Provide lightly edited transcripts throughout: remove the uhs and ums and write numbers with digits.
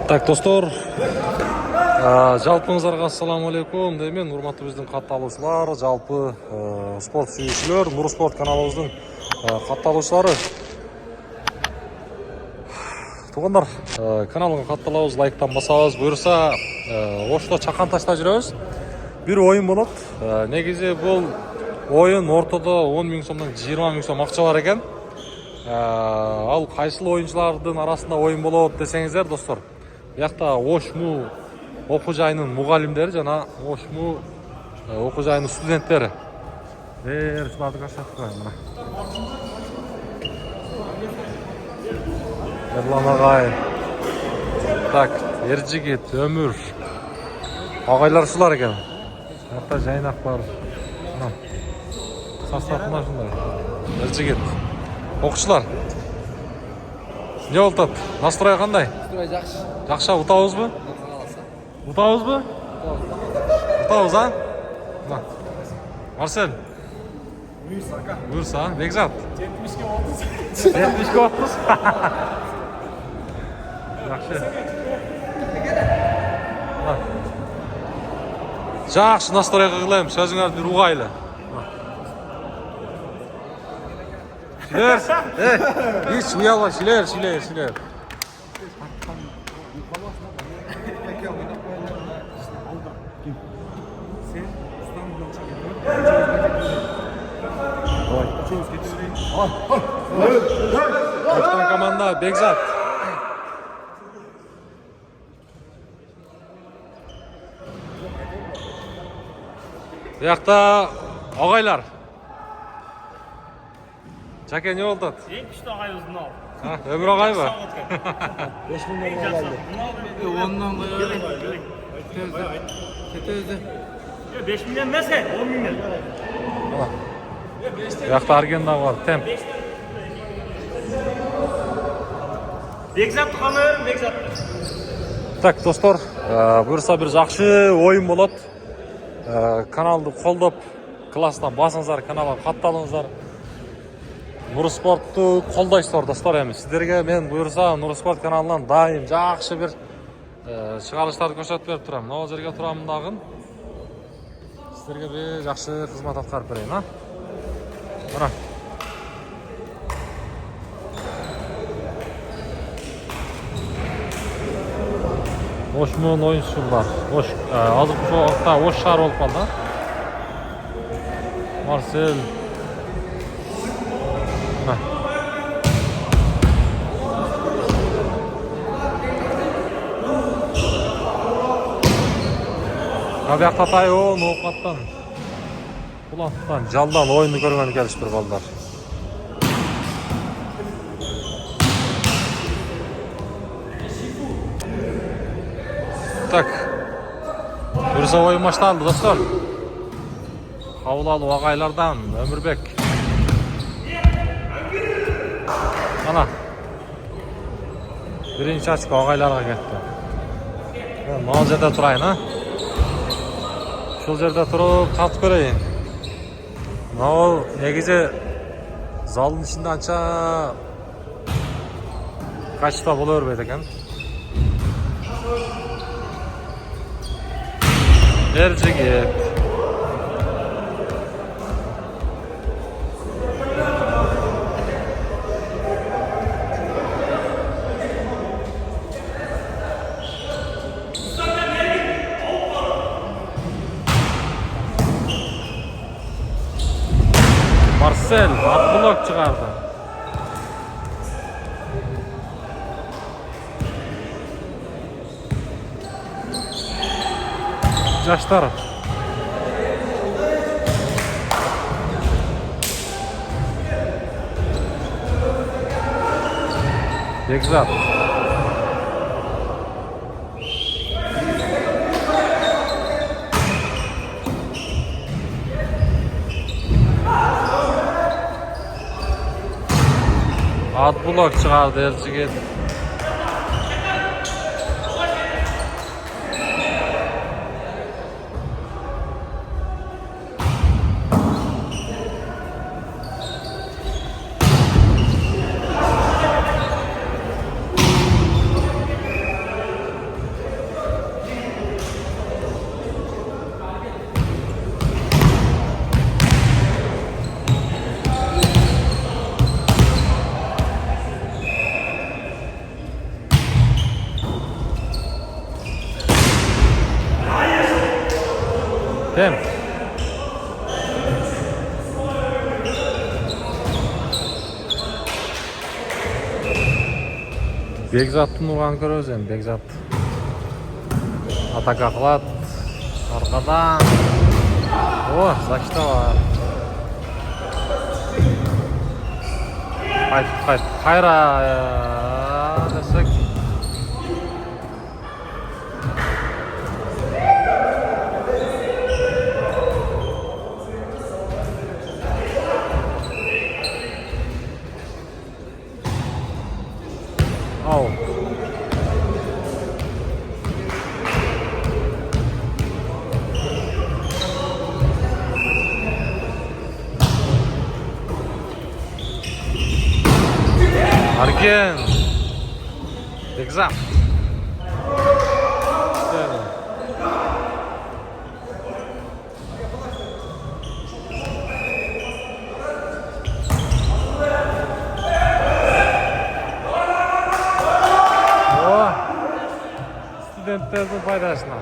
Так, достор, жалпыңыздарга ассаламу алейкум деймен, урматтуу биздин катталуучулар, жалпы спорт сүйүүчүлөр, Нур Спорт каналыбыздын катталуучулары. Туугандар, каналга катталабыз, лайктан басабыз, буюрса, ошто чакан ташта жүрөбүз. Бир оюн болот. Негизи бул оюн ортодо 10 000 сомдон 20 000 сом акча бар экен. Ал кайсыл оюнчулардын арасында оюн болот десеңиздер, достор. Бияқта Ошму окуу жайынын мугалимдери жана Ошму окуу жайынын студенттери. Суларды көрсөтүп коеюн мына. Эрлан агай. Так, Эржигит, Өмүр. Агайлар ушулар экен. Бияқта Жайнак бар. Мына. Составында ушундай. Эржигит. Окуучулар. Не болот? Настрой кандай? Настрой жакшы. Жакшы, утабызбы? Утабызбы? Утабыз, а? Мына. Марсель. Буйрса, Бекзат. 70 ке 30. Жакшы. Жакшы настрой кылайм, сөзүңөр бир угайлы. Hiç uyalma, şiler. Kaptan komanda Bekzat. Buyakta ağaylar. Çake ne oldu? En güçlü ağayımızın al. Ha, öbür ağay mı? 5 000 lira geldi. Ondan Ketezde. 5 milyon neyse 10 milyon. Buyakta Argen'da var, temp. Bekzat tutanı, Bekzat. Так, достор, буюрса бир жакшы оюн болот. Каналды колдоп, класстан басыңыздар, каналга катталыңыздар. Нур Спортту колдойсуздар, достор. Эми сиздерге мен буюрса Нур Спорт каналынан дайым жакшы бир чыгарылыштарды көрсөтүп берип турам. Могу жерге турамын дагы. Сиздерге бир жакшы кызмат аткарып берейин, а? Мына. Ошмун оюнчусулар. Азыркы убакта Ош шаар болуп калды. Марсель. Абияқта тайон, оқаттан, бұлаттан, жалдан ойынды көрген келіштір балдар. Так, бүрісі ойын машталды, достар. Қаулалы ағайлардан Өмірбек. Ана, бірінші очко ағайларға кетті. Мал жерде тұрайын, а? Шул жерде туруп катып көрөйүн. Мына негизи залдын ичинде анча качта боло бербейт экен. Эржигит. Marcel, blok çıkardı. Yaşlar. Bekzat. At blok çıkardı Ercigit. Tem. Бекзаттын уган көрөбүз эми, Бекзат. Атака кылат. Аркадан. О, защита бар. Кайт. Кайра десек. Ау. Арген. Бекзат. Студенттердин пайдасына.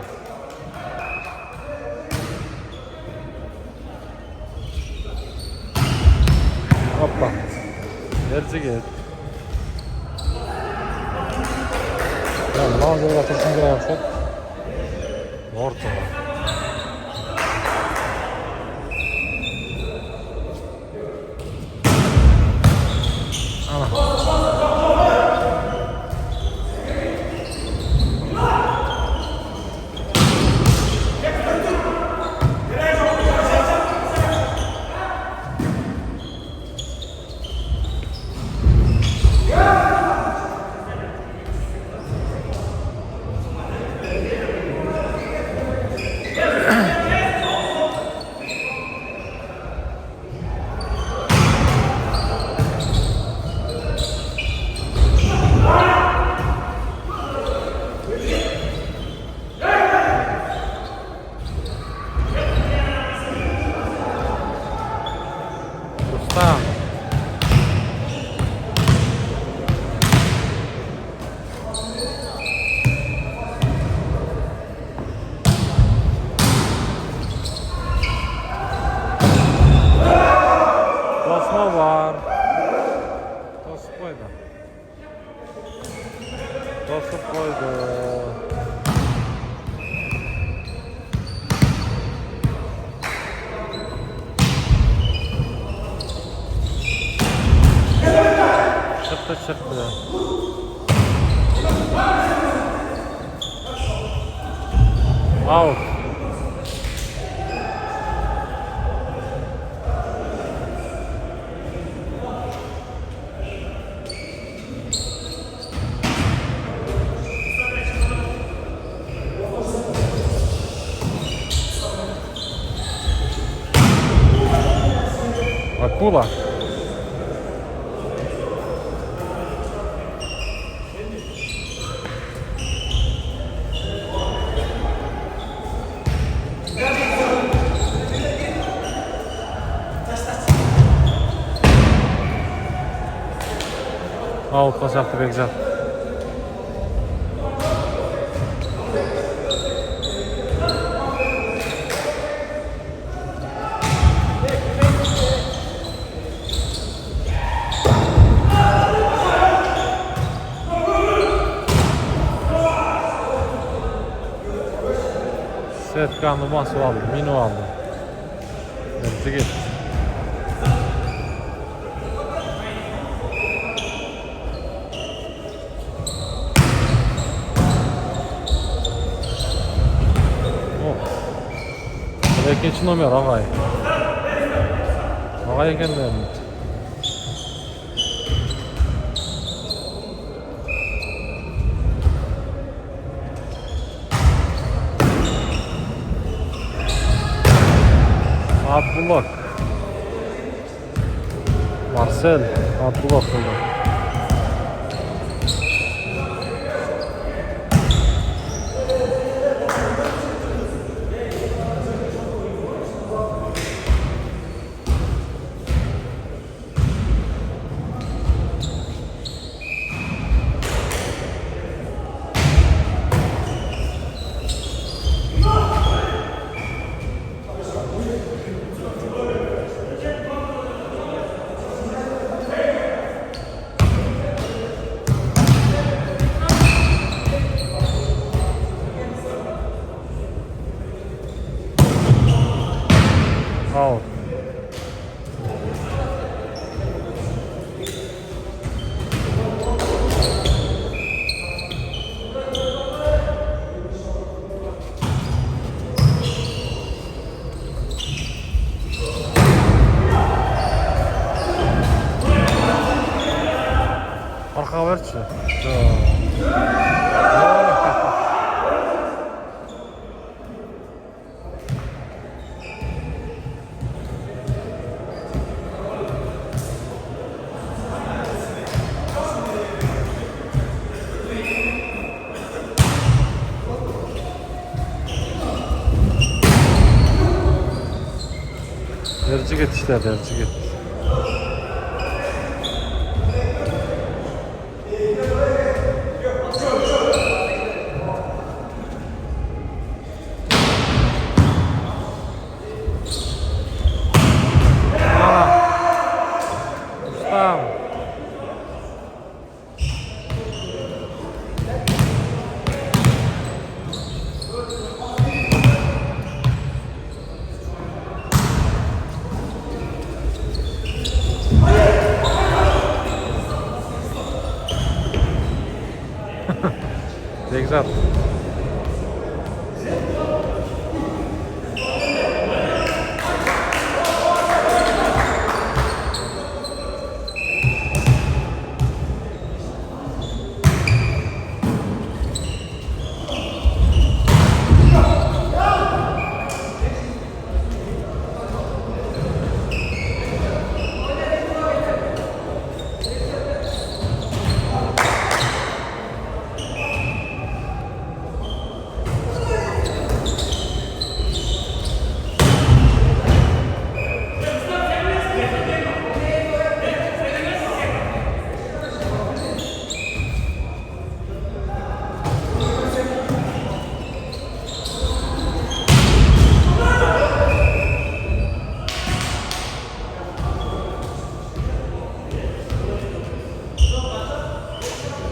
Hoppa. Gerçi Mağaza uğratırsın bir yapsak. Orta. Ana. Usta. Basma var. Basıp koydu. Çıktı. Out. Акула. Out basacaktı Bekzat. Setkanlı basıp aldı, minu aldı. Hepsi gitti. Ekinci nomer ağay. Ağay ekenlerini. Abdullah. Marcel. Abdullah oldu. Elçigit işlerdi, Elçigit. Ustam. Ne güzel.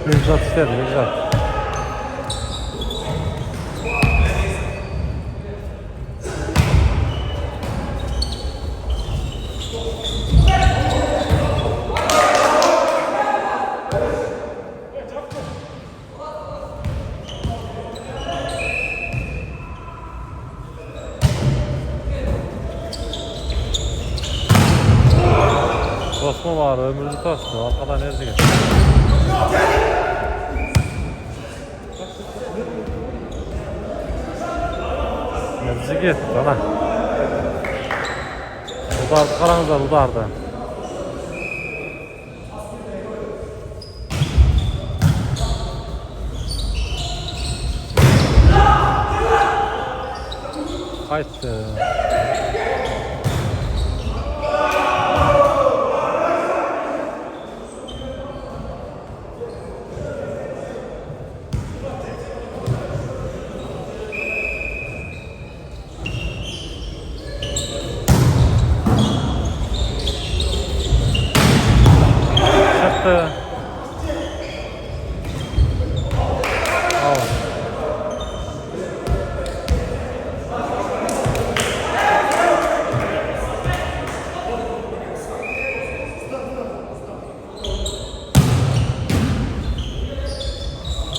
Güzel işlerdi, güzel. Tosma var, ömürlü tosma. Arkadan nerede geçti? Nerede git, bana. Udardı, karanızlar udardı. Kayıttı. Çıktı. Al.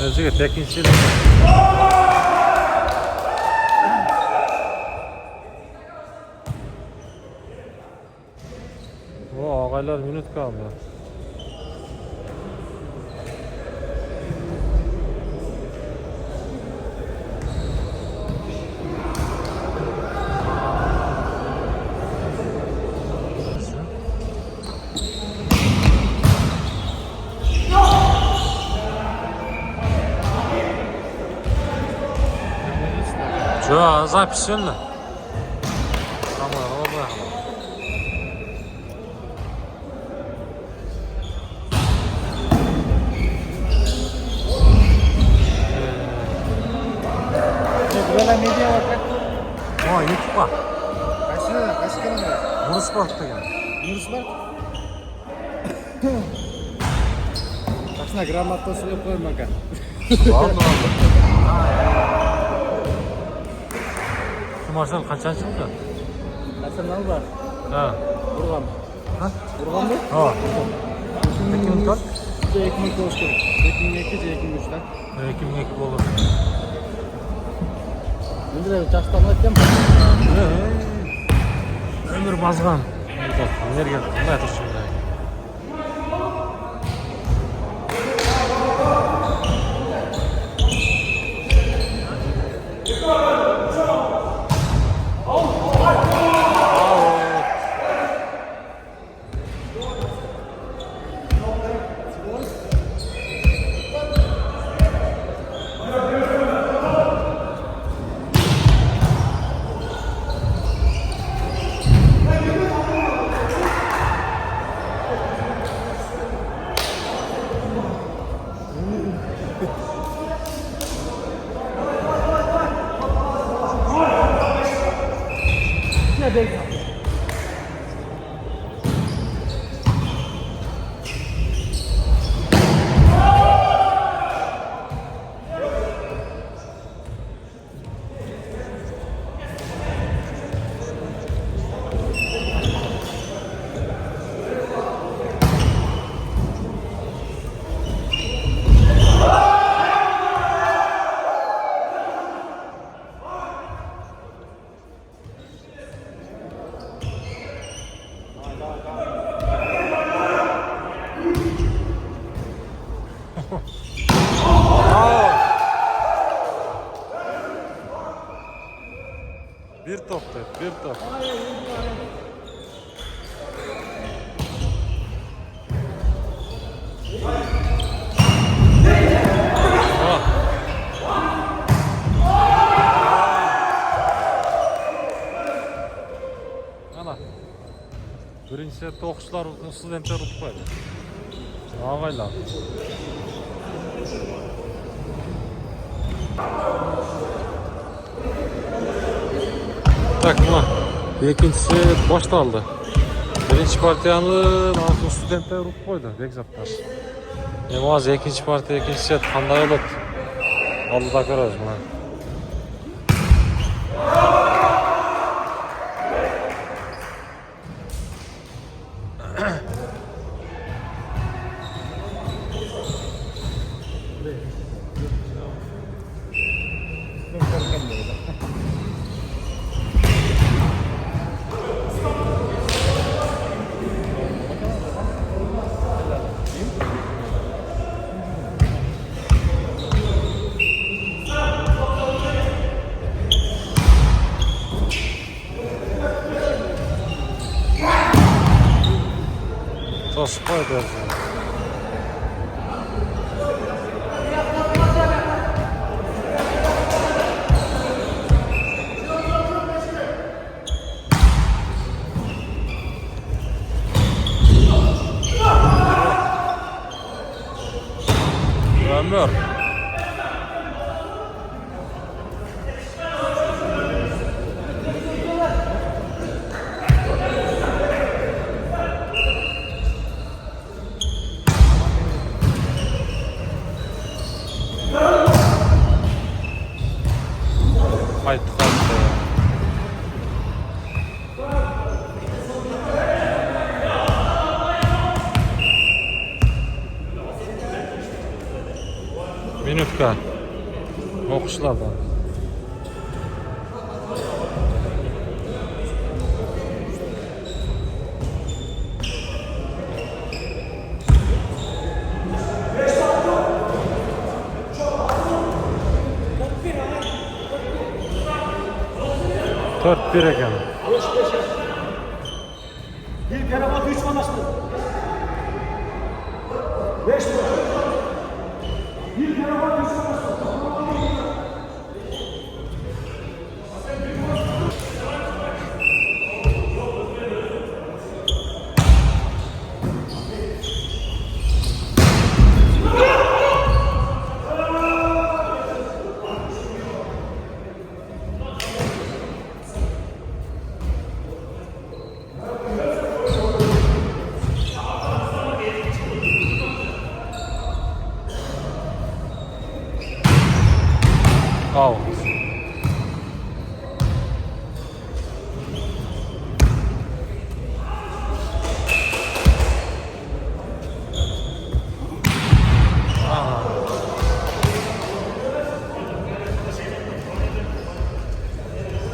Özgür tekinçi. O ağaylar minut kaldı. Что, запись сильно? Burada medya var bak. О, YouTube'a. Kaç kanal var? Bunu sport degan. Yunus var. Baksana grammatta söyleyip koymakan. Oldu. Şu maçtan kaçan çıktı? Kaç kanal var? Ha. Burgan. Ha? Burgan mı? Ha. 2004? 2009 kerak. 2002 2003'ten. 2002 olur. Endi de жаштан айтам. Ömür bazgan. Nereye geldi? Ne yapıyorsun? Bir top dedi, bir top. Ana. Birinci sette okçular, studentler tutmaydı. Ağaylar. Tak mı? İkincisi boştaldı. Birinci partiyanın altın studentler urup koydu. Bekzaplar. Az ikinci partiya ikinci set qanday olot? Aldıda ko'ramiz buni. Tosib qo'ydi. Ömür. Haydi haydi. Minutka. O'qishlardan. Dört bir ekan. Bir kere bak 3 anlaşma. 5 bir kere bak 3 anlaşma. Al.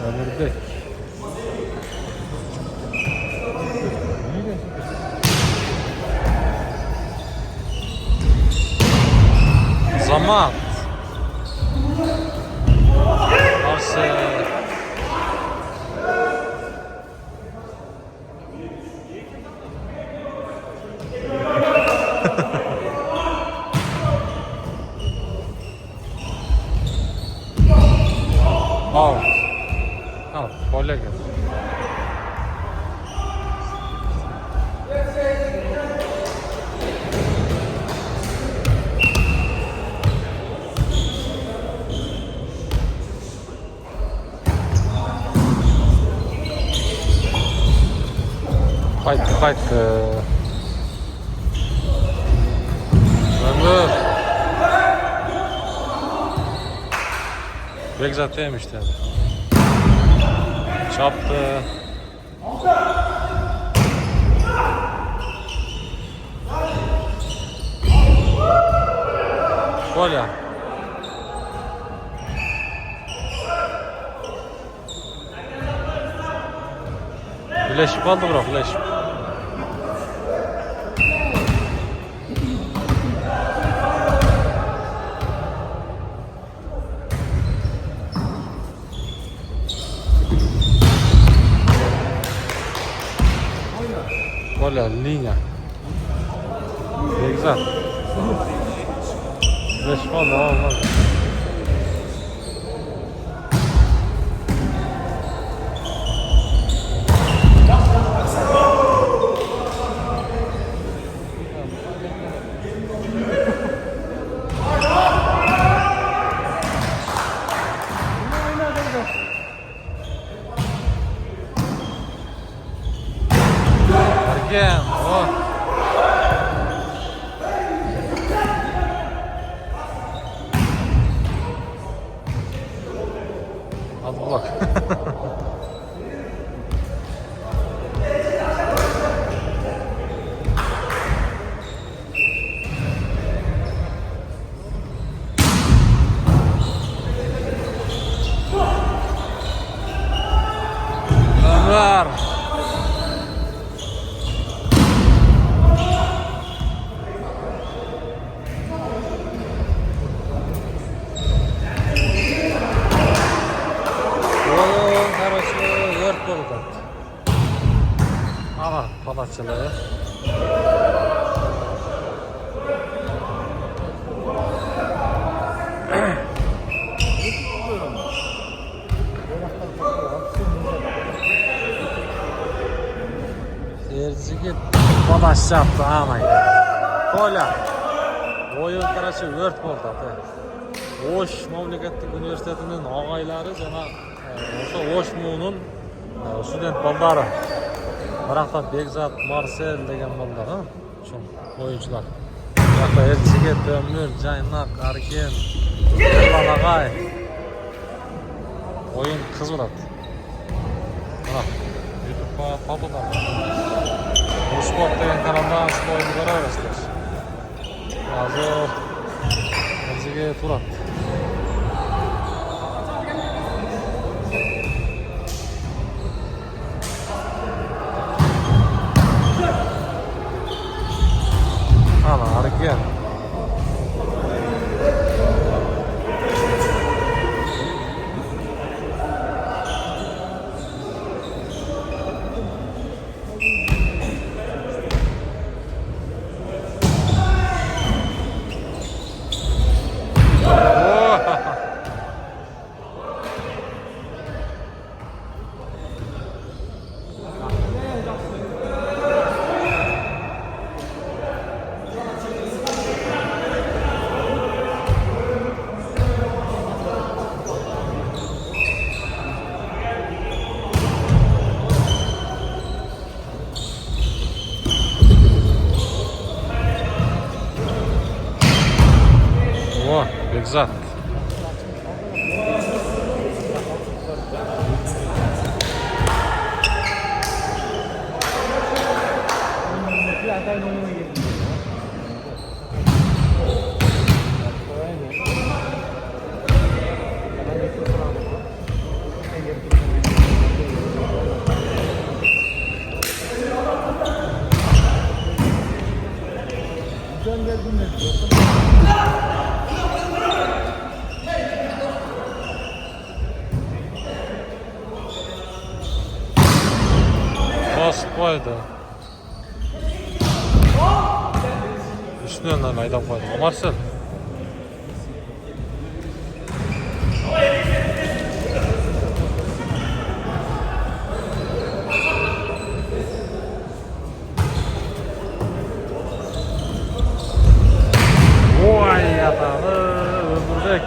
Ömürdek. Zaman. Arsa. Al. Al, gole gel. Haydi. Ömür. Bekzat demiş dedi. Çaptı. Gol ya. Birleşip aldı bırak, birleşip. Şöyle linja. Ne güzel. 5 falan daha olmaz. Ergen. Oh. Hadi bak. Ömer. Ana palatçılığı. Seyirciga palash yaptı anay. Kola. Oyun taraşı vört bo'ldi. Osh mamlakatlik universitetining og'aylari jana o'sha Oshmuning student baldari. Biroqda Bekzat, Marsel degan bolalar, ha? Shu o'yinchilar. Buyoqda Elchiga, Temur, Jaynak, Arken, Lalag'ay. O'yin qiz bo'ladi. Mana YouTube'ga populyar. Bu sport degan kanalda shu o'yinni ko'raverasizlar. Hozir Elchiga turadi. Ana Arken. О, Bekzat. Basıp koydu. Üstünden aydan koydu. Marsel. Vay yatağı öldürecek.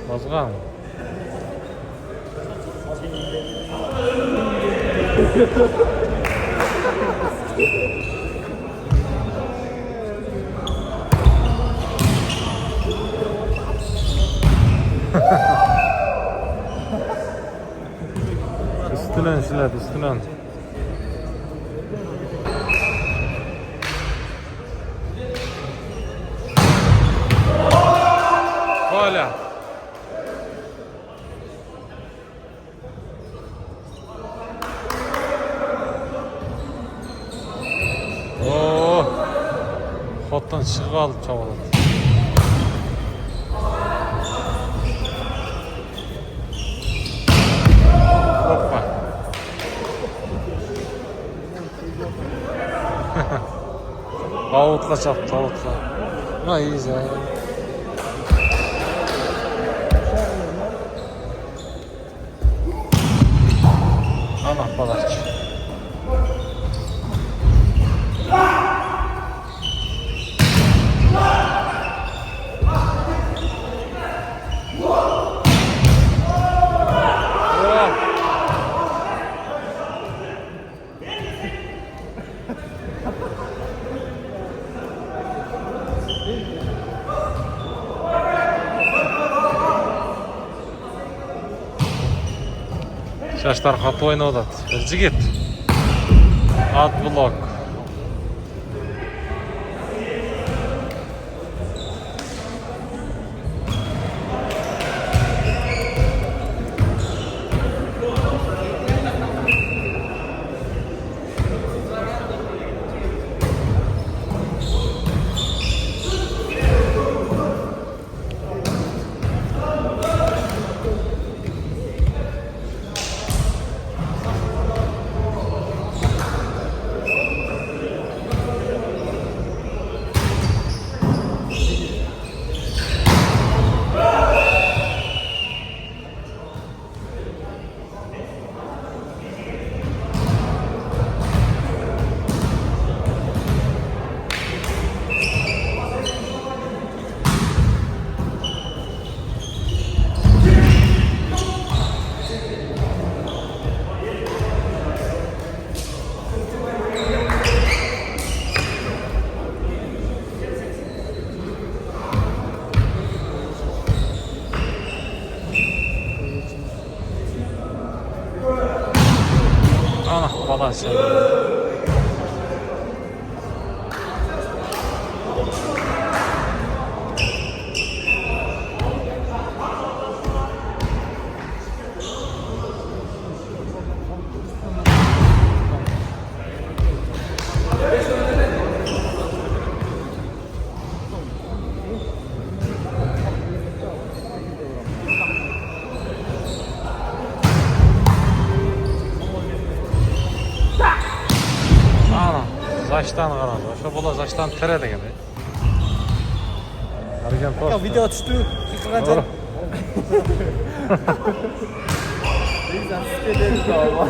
Bazgan. Üstünen silet, üstünen. Hala. Oh. Hotdan çıkıp aldı çabaladı. Hoppa. Avutla çaptı, avutla. Ha iyiyiz ya. Ana palaç. Şaşlar katı oynadı. Jigit. Ad blok. Ana palaç. Zaçtan qaradı. Oşa bola zaçtan tere degende. Argan Ya tost. video tuttu. Qancha? Bizden sikederiz galiba.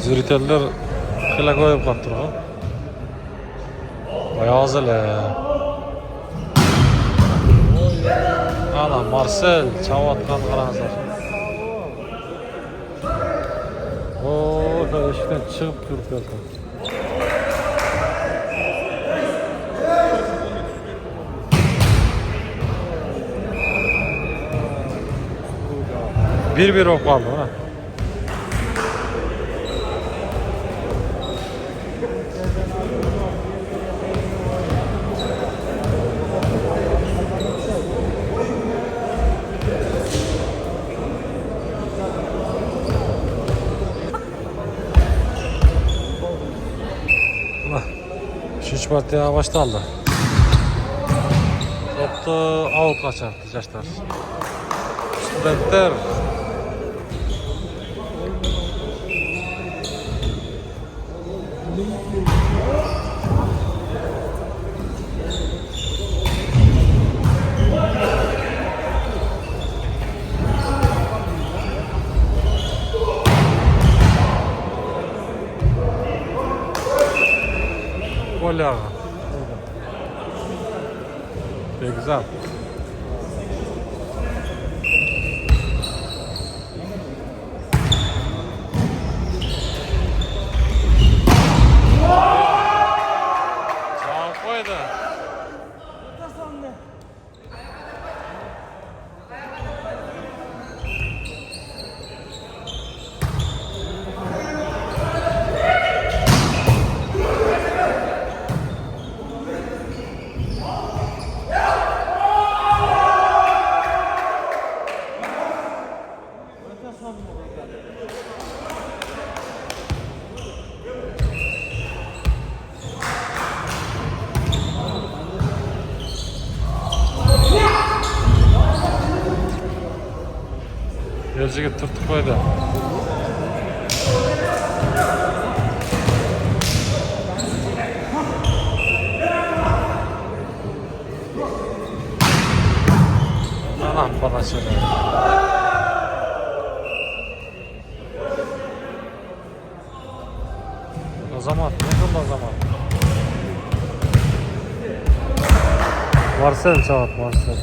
Züriteller xila koyup qolib turgan. Oyoq zili. Ana Marcel chavotgan qarangizlar. O, eshikdan chiqib turib yotgan. Bir olib qoldi, mana. Üçüncü partiya başlandı. Toptu out'a çarptı Yaşlar. Studentler. Gol yağı. Pek güzel. Sağ koydu. Yerciga turtib qo'ydi. Anam balası. O zaman, ne kıldı o zaman? Marcel çağır, Marcel.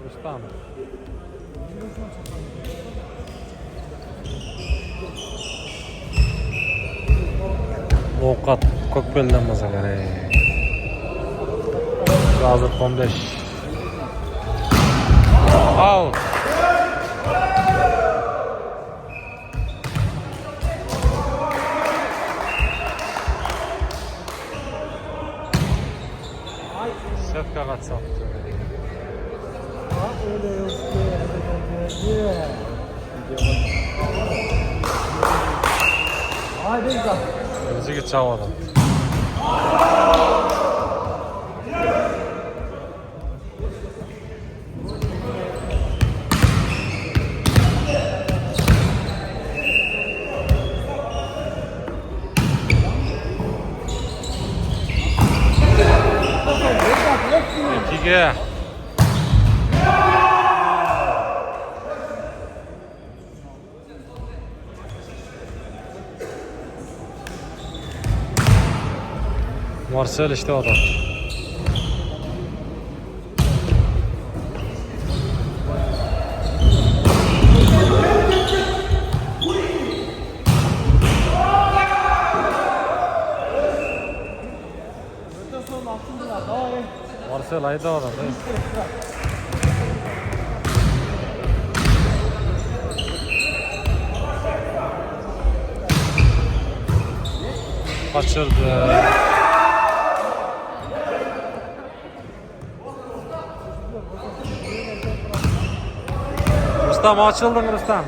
Rustam. Ovqat ko'kbeldan bo'lsa kerak. Hozir 15. Out. Setka qatsapti. Yerciga chavodi. İkiga. Marcel işte o da. Marcel ayda o da. Kaçırdı. Rustam açıldın Rustam.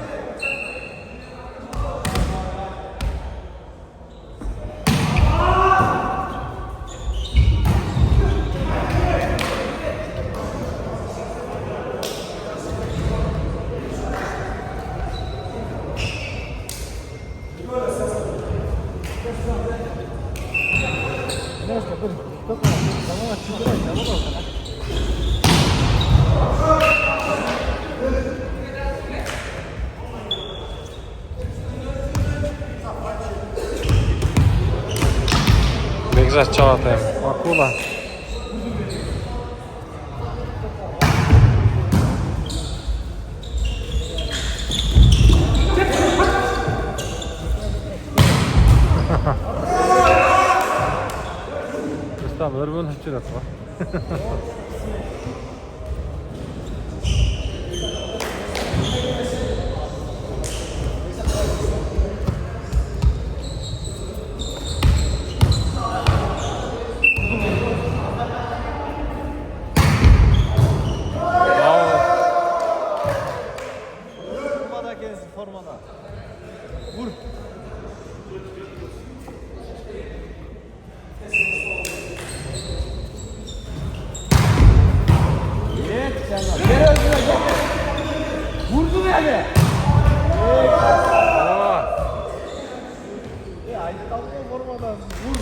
Güzel çağatayım. Akula. Rustam öyle hepçiler var. yani. Oo. Ayıplanmıyor vurmadan. Vur.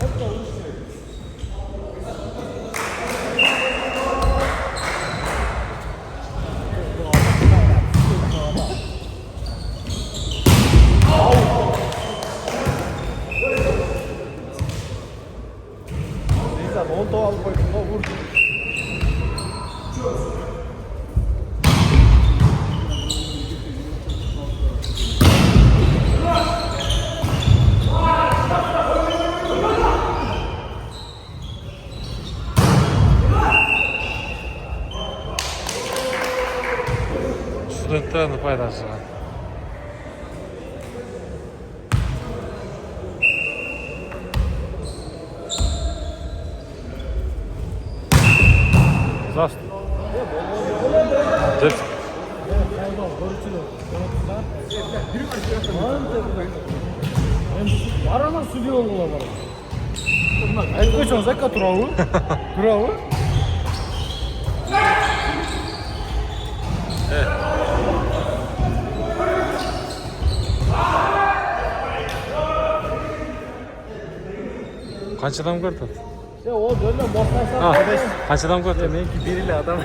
Hep de vur. Neyse, montu al koydum, vur. Studentlerin paydası var. Здравствуй. Здравствуй. Барана судья oldular bana. Ayıp kaçan zakka turağı. Turağı. Evet. Kaç adam gördün? Ya o böyle moslarsa Ha, kardeş. kaç adam gördün? Belki biriyle adam.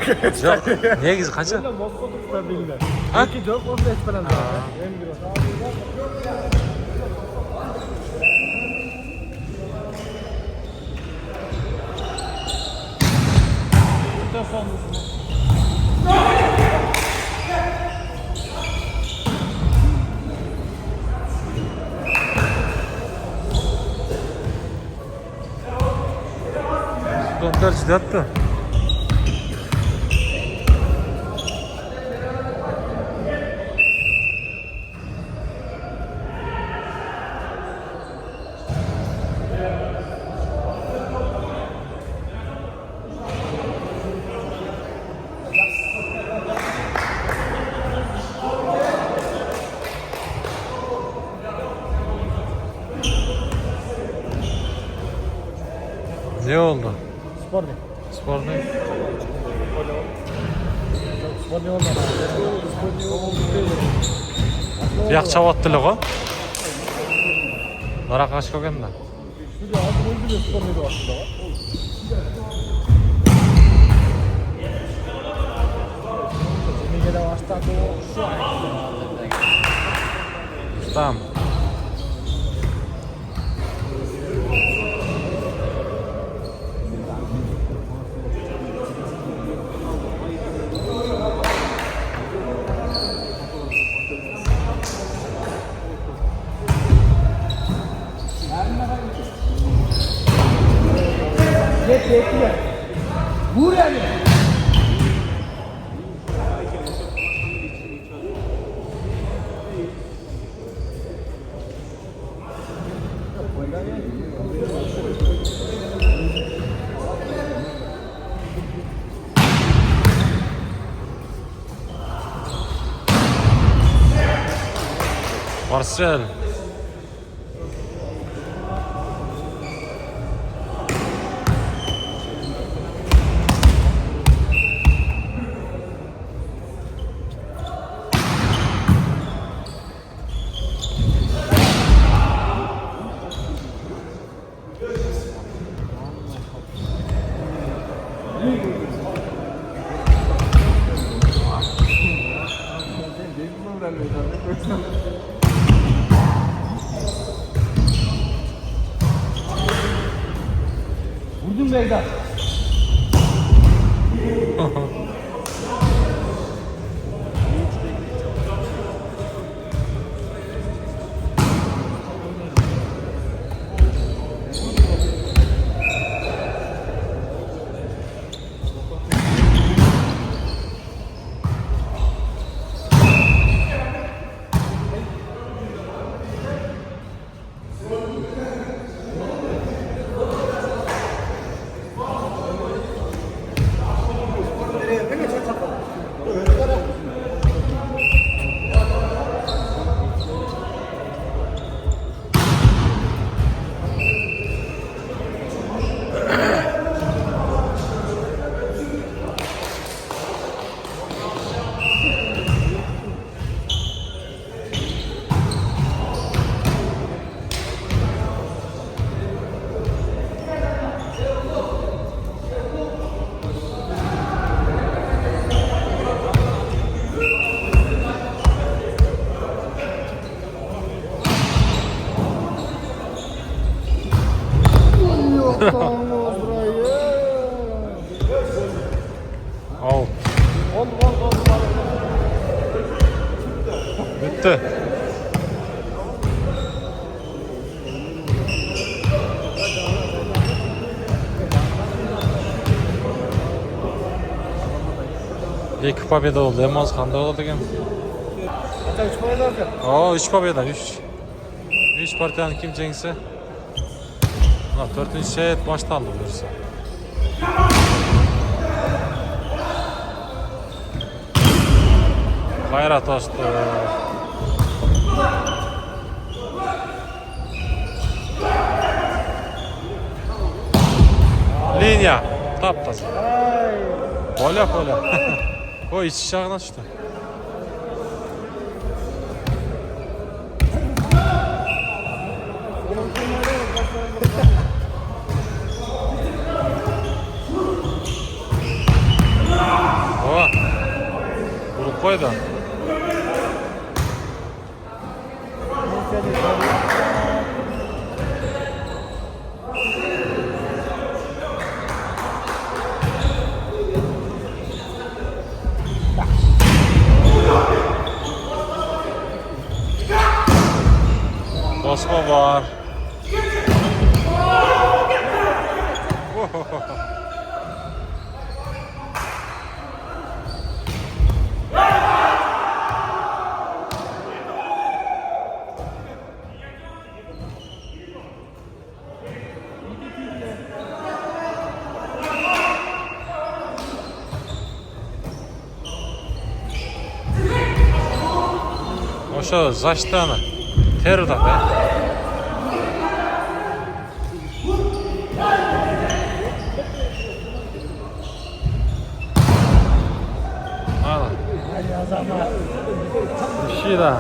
Yok. Niye giz kaçı? Böyle Moskova tutar bilirler. Ha? Belki 4 Moskova falan da. En bir Studentler çıdattı. Ne oldu? spor ne? Spor ne? Spor ne oldu? Spor ne oldu? Yak çavattılık o. Nara kaç köken da. Şurada adı öldü de spor ne aslında var? Şimdi gene baştan şu an. Tamam. Bekliyor. Vur yani. Marcel. Vurdun Beyda. Out. Ol. Bitti. İki победа oldu. Emaz kanda oldu ekan. Hatta 3 para da alacak. Oo, 3 победа, 3. 3 partiyani kim jengse. Mana 4-chi set boshlandi buyursa. G'ayrat oshdi. Liniya taptasi. Pola. O ichi shag'ina tushdi. Urib qo'ydi. Bosma bor. O'sha zashtani terda be. Mana. Shida.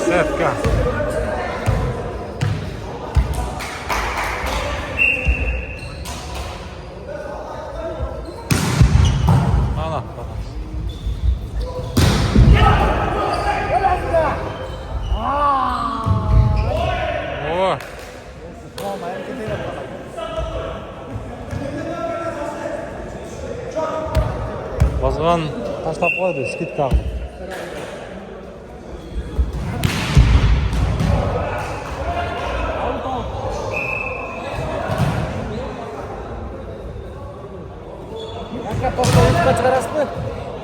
Setka. Mana. Oo. Bozg'on tashlab qo'ydi, skidka qilib. Aka toshda YouTube'ga chiqarasizmi?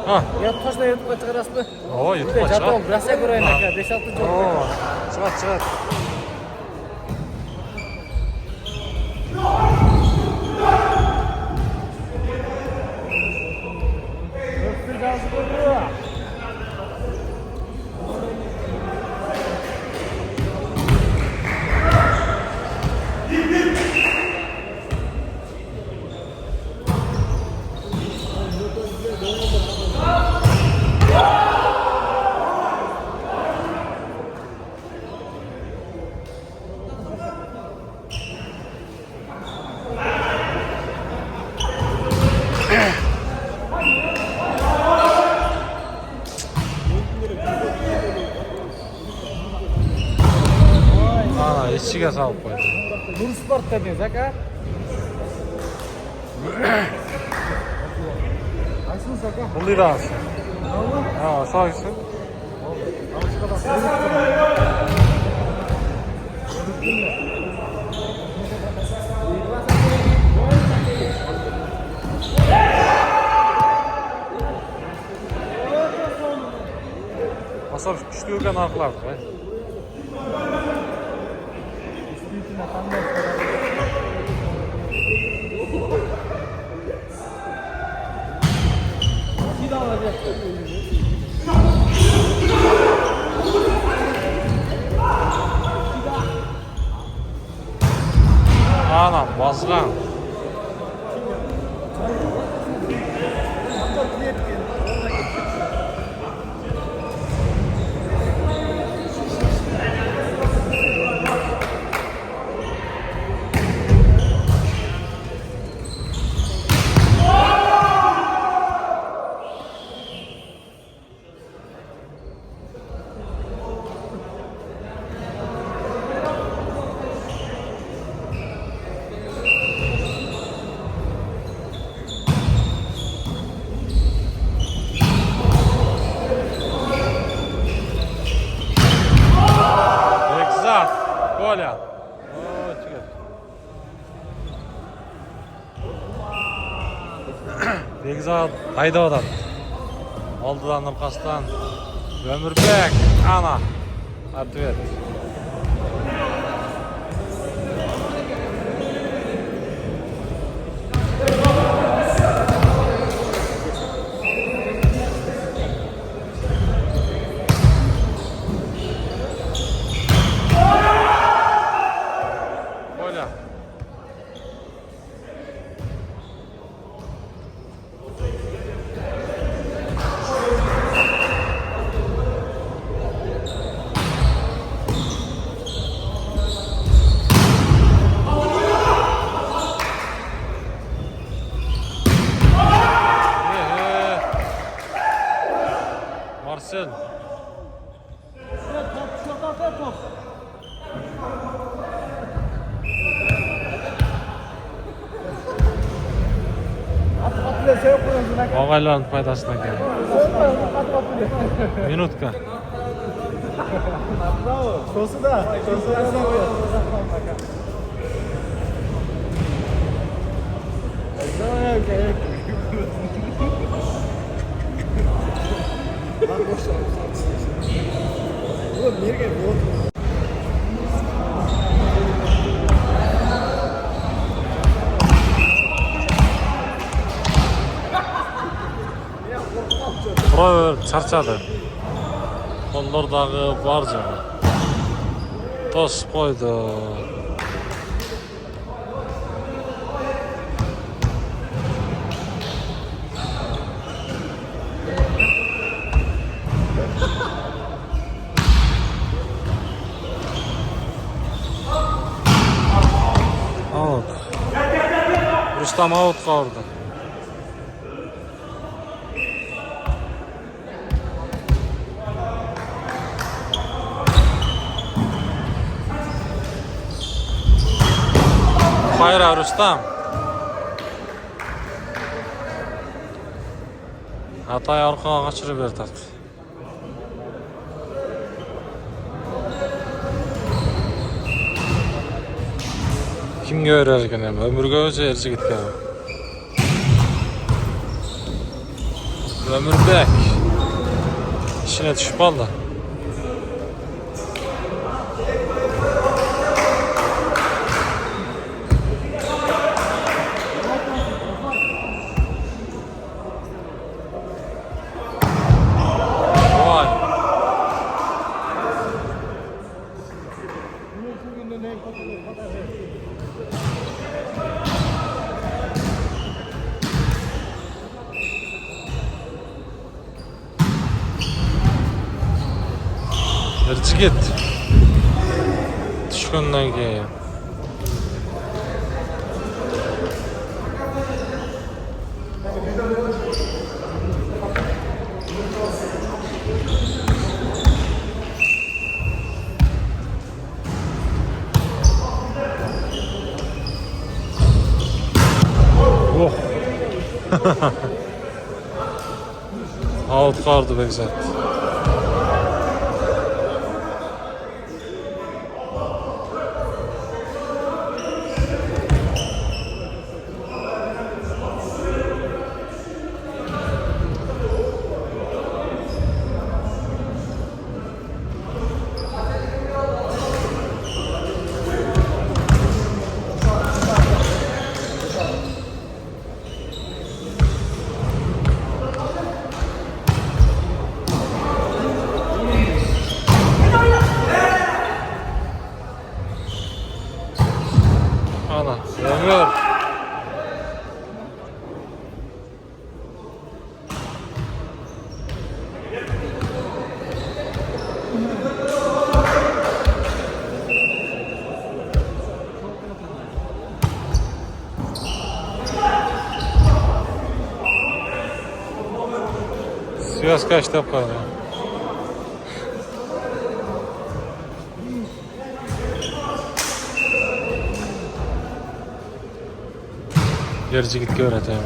Ha. Toshda YouTube'ga chiqarasizmi? Oo, YouTube'ga chiqar. Jadval Rossiya ko'rayin aka, 5-6 joy. Oo, chiqar. Mana ichiga solib qo'ydi. Nur Sport dedingiz aka? Aytsingiz aka. Bulidasi. Ha, sog'si. Asab kuchli ekan narxlar. Anam basgan. Exact. Коля. О, чекай. Бекзат айдап атат. Алдыдан ыркастан Өмүрбек. Ана. Ответ. Коля. Marcel. Og'aylarning foydasidan keldi. Minutka. Bravo. Şosu da. Şosu da koyuyor. Turaver, charchadi. Qo'llardagi bor joyi to'sib qo'ydi. Out. Rustam out qoldi. Hayır Rustam. Hatay orqaga qochirib berdi. Kimga örer ekan ham? Ömürga o'zi erchi ketgan. Ömürbek. İşine tushib qoldi. Erchi ketdi. Tushgandan keyin. Oh. Out kaldı Bekzat. Ana, Ömür. Связка işte yapar ya. Gerçi git öğreteyim.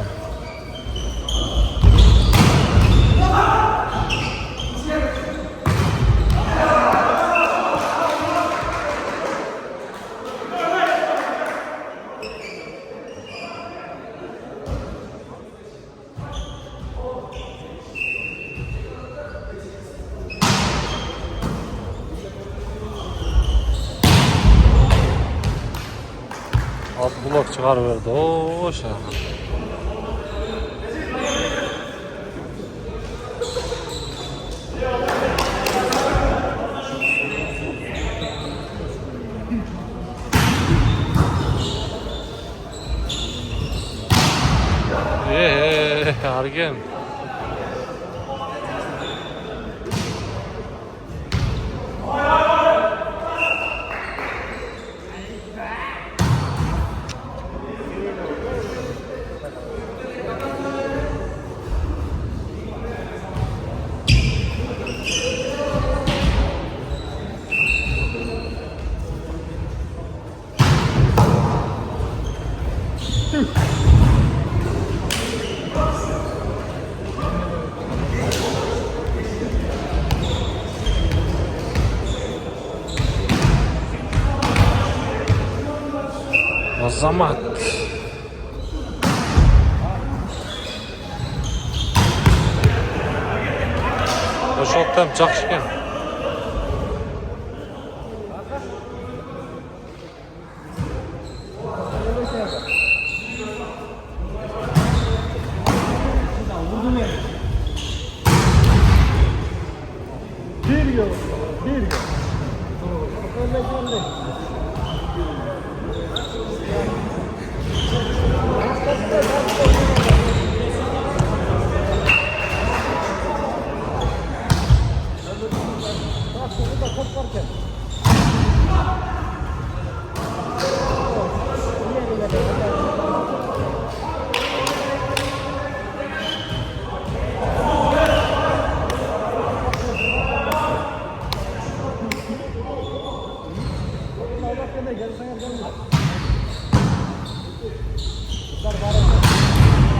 Alt blok çıkarıverdi. Oo şey. Argen. Azamat. Boşalttım, жақсы екен.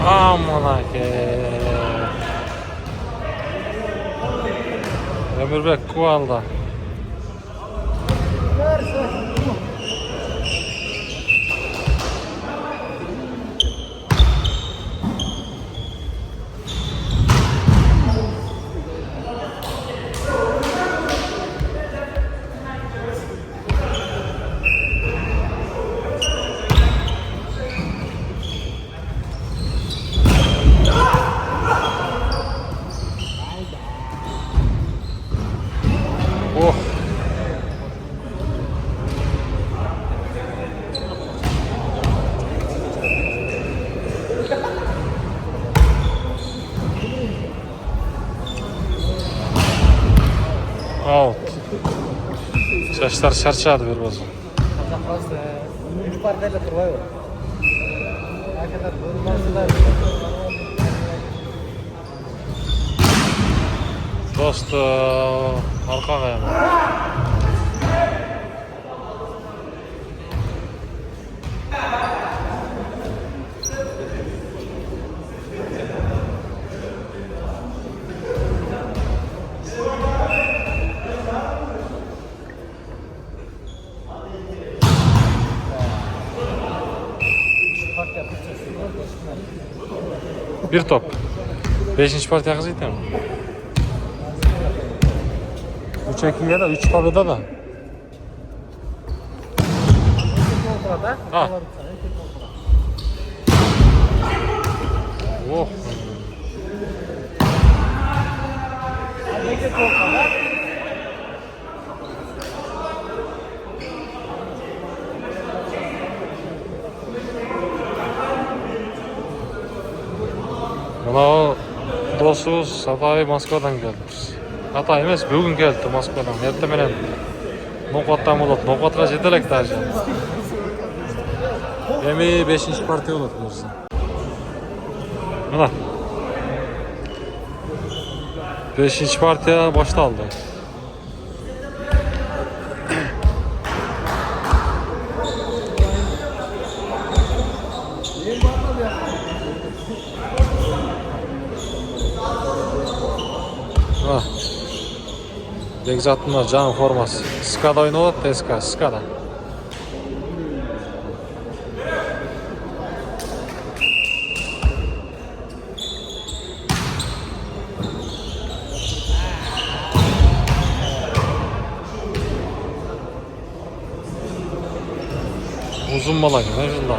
Aman ake. Ömürbek Kual'da. Oh. Out. Saçlar şarşadı bir bozun. Üç parçayla turbayı var. Hakikaten durmazlar. Dostu arka kayma. Bir top. 5. partiya kızıydı mı? 3-2'ye de 3 победа da. Ha. Oh. Mına dostumuz Atay Moskvadan geldi. Atay emas, bugün geldi Moskvadan. Ertemelen Noqatdan bo'ladi. Noqatga jetelek taşı. Emi 5-chi partiya bo'ladi bo'lsa. Mana 5-chi partiya boshlandi. Bekzat'ın can forması. Skada oynadı, Teska, Skada. Uzun bala gibi, şundan.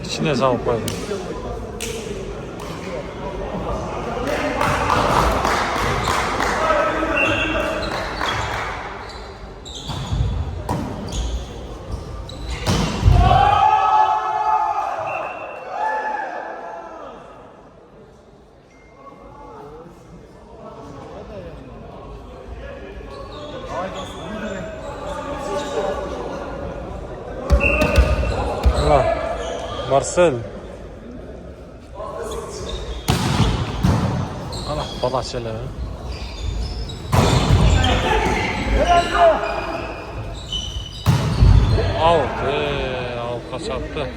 İçine salıp koydum. Marcel. Ana balaçeler. Out, out kaçattı.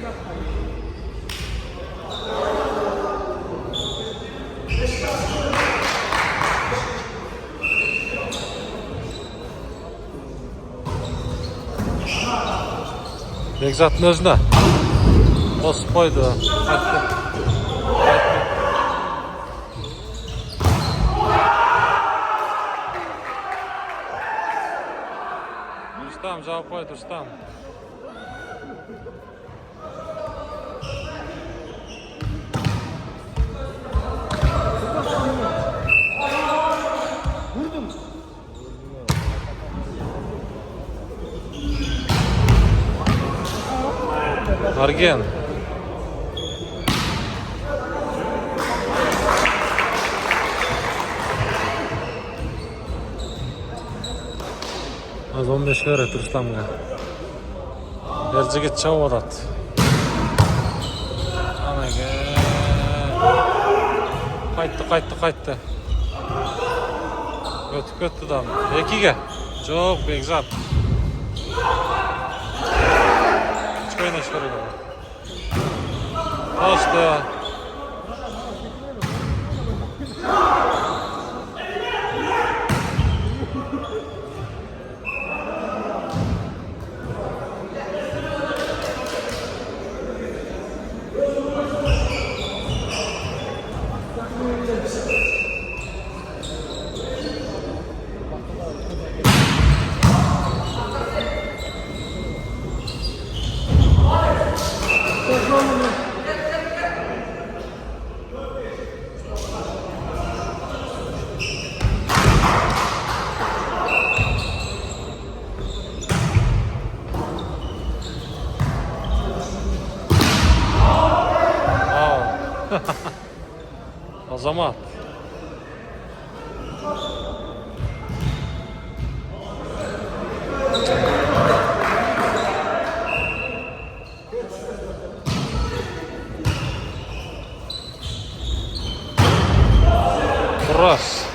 Bekzat'ın özünde. Bosp koydu. Hadi. Rustam cevap koydu Rustam. Argen. Az 15 kere Rustamga. Ercigit çav adat. Anaga. Qaytdı. Ötüp dam. 2'ge. Çok Bekzat. Çıkayın çıkarıyor. Tostu. Azamat. Burası.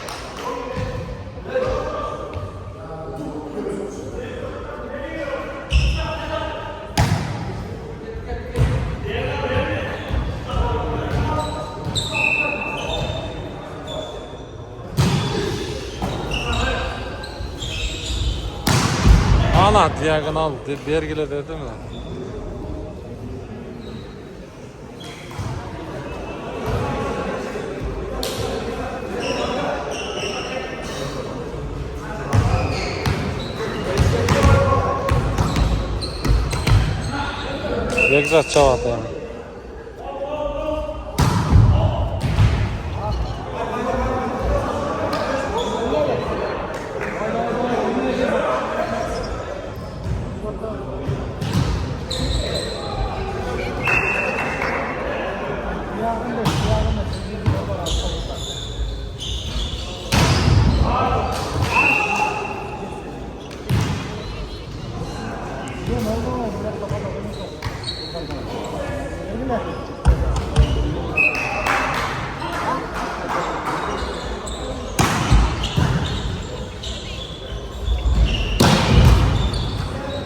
Ana diagonal belgile dedim mi? Bekzat çavat yani.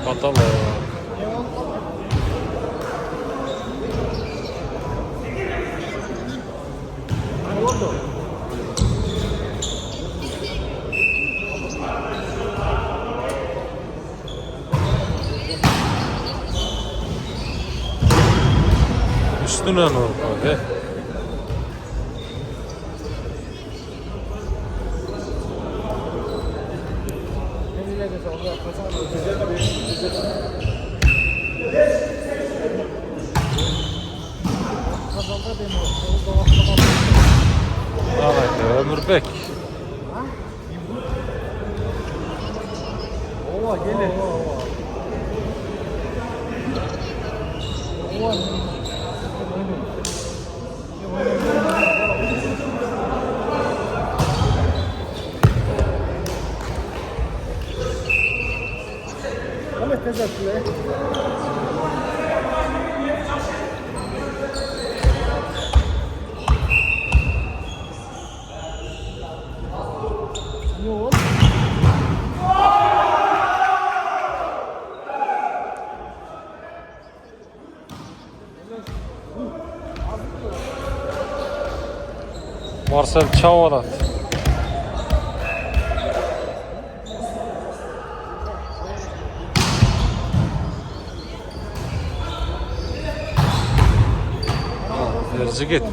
Hatalı. Üstüne ne oldu? Evet, Ömürbek. Ova gelir. Ova. Ama teşekkürler. Yok. Marcel Çavalat. Erzigit.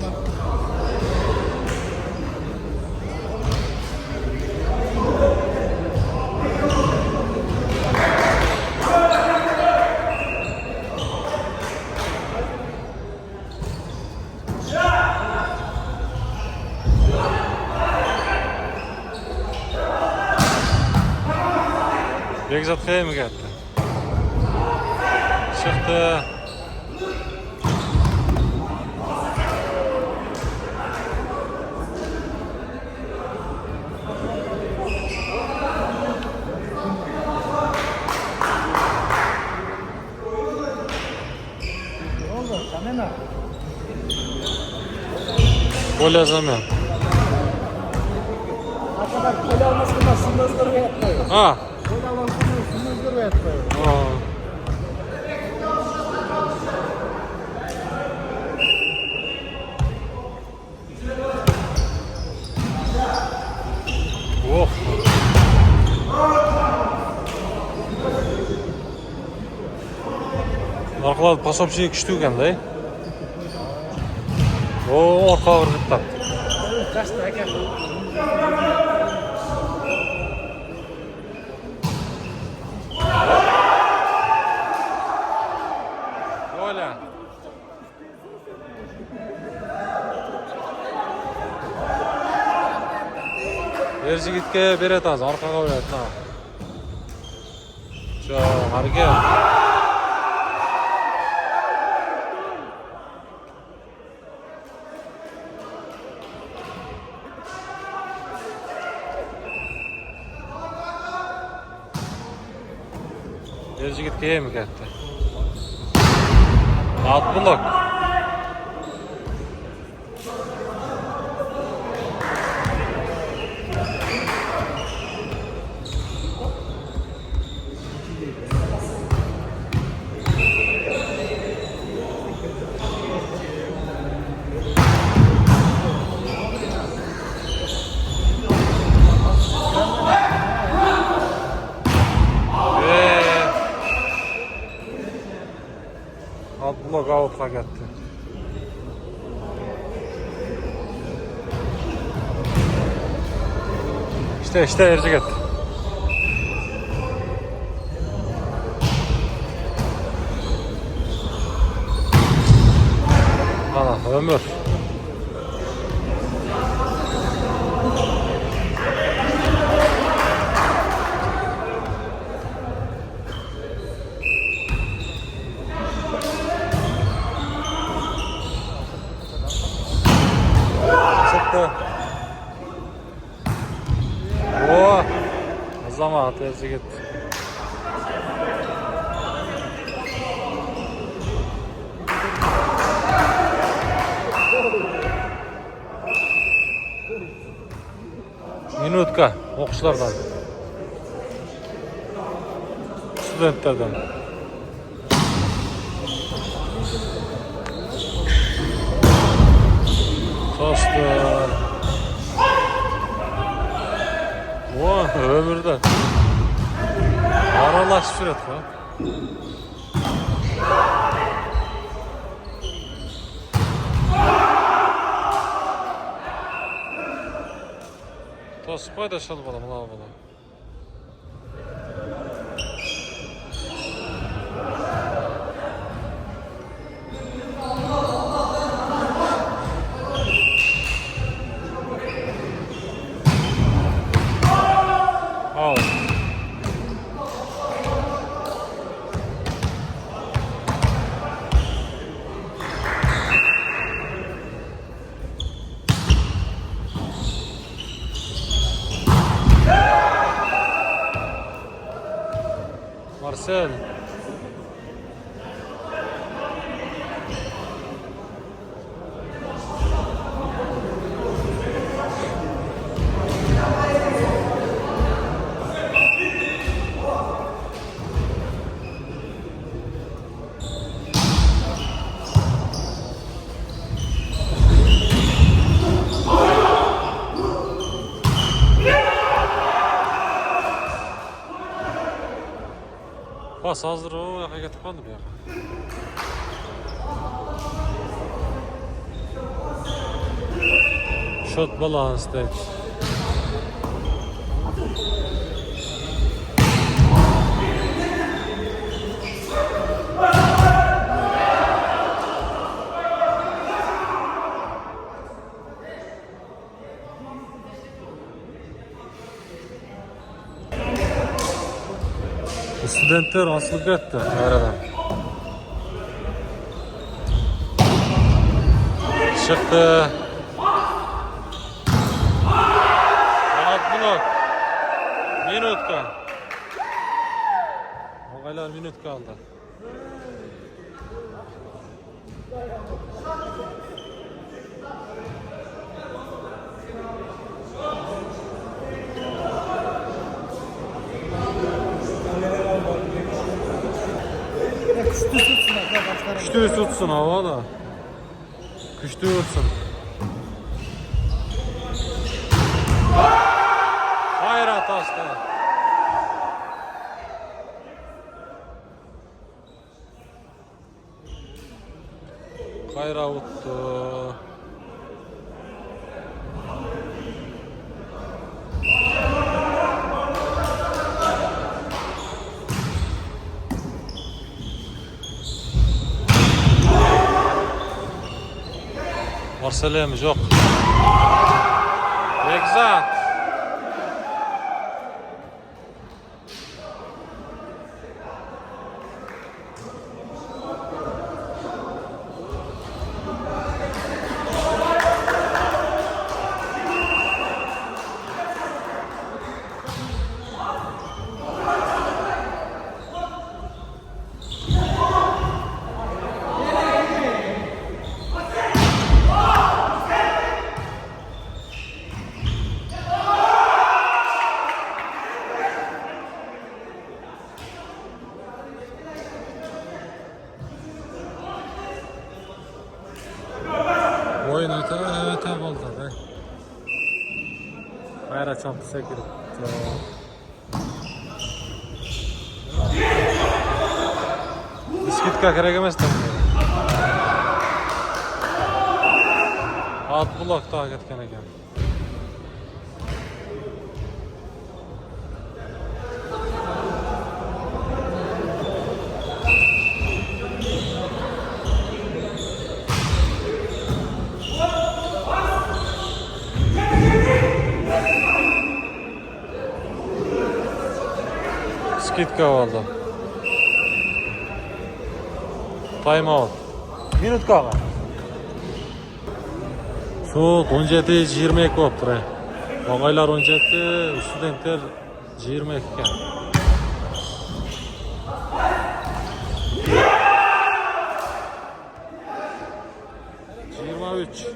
Bekzat Kaya mı geldi? Çıktı. Gol yazamıyorum. Arkadaş gol almasında sınırları yapmıyor. Ha. Gol almasında sınırları yapmıyor. Aa. Oh. Arkalar pasapçıya küçtü ekan da. O arka ağırlıkta. Kaçtı ekan. Öyle. Erzigit'e beretaz, arkaga oynayat. Şu hareket. Erzigit'e mi geldi? At blok. Abdullah out'a gitti. İşte Ercik etti. ömür. Çıktı. Oo. Zaman tercih gitti. Minutka o'qishlardan. Studentlardan. To'sti. Voy, ömürde. Aralashib yuradi. To'sib qo'ydi shil bola, mana bola. Al. Marcel. Pas hazır o yoqqa ketib qoldi bu yoqqa. Shot balance deydi. Studentler asıl gitti aradan. Çıktı. Kanat blok. Minutka. Ogaylar minut kaldı. Күчтүү tutsun hava da. Күчтүү tutsun. Hayrat astı. Hayra uttu. Marcel'imiz yok. Exact. Oyun öte oldu be. Hayra çantası girip. Biskitka kerak emas da. At blokda ketgan ekan. Skidka oldu. Time out. Minut kaldı. Soğuk 17-22 oldu. Ogaylar 17, studentler 22. 23.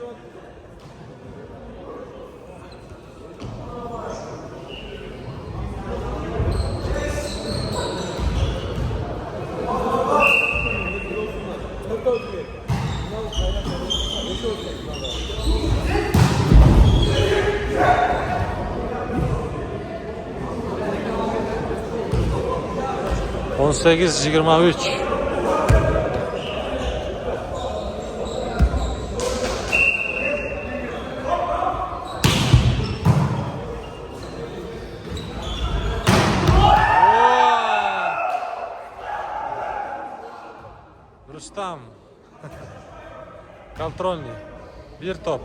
On sekiz 23. Rustam. Kontrolni. Bir top.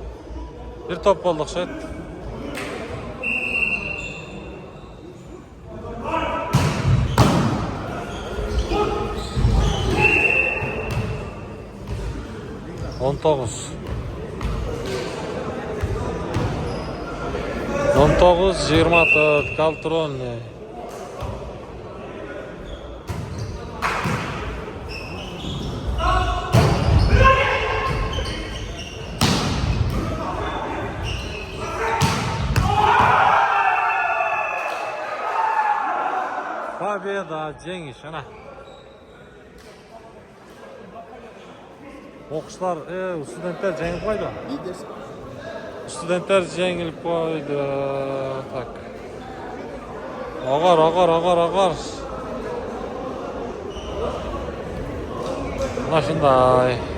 Bir top olduk şet. On dokuz. 19-24 Kontrolni. Победа, жеңиш, ana. Оқушылар, студенттер жеңіп қойды. Студенттер жеңіліп қойды. Так. Ағар. Мына шындай.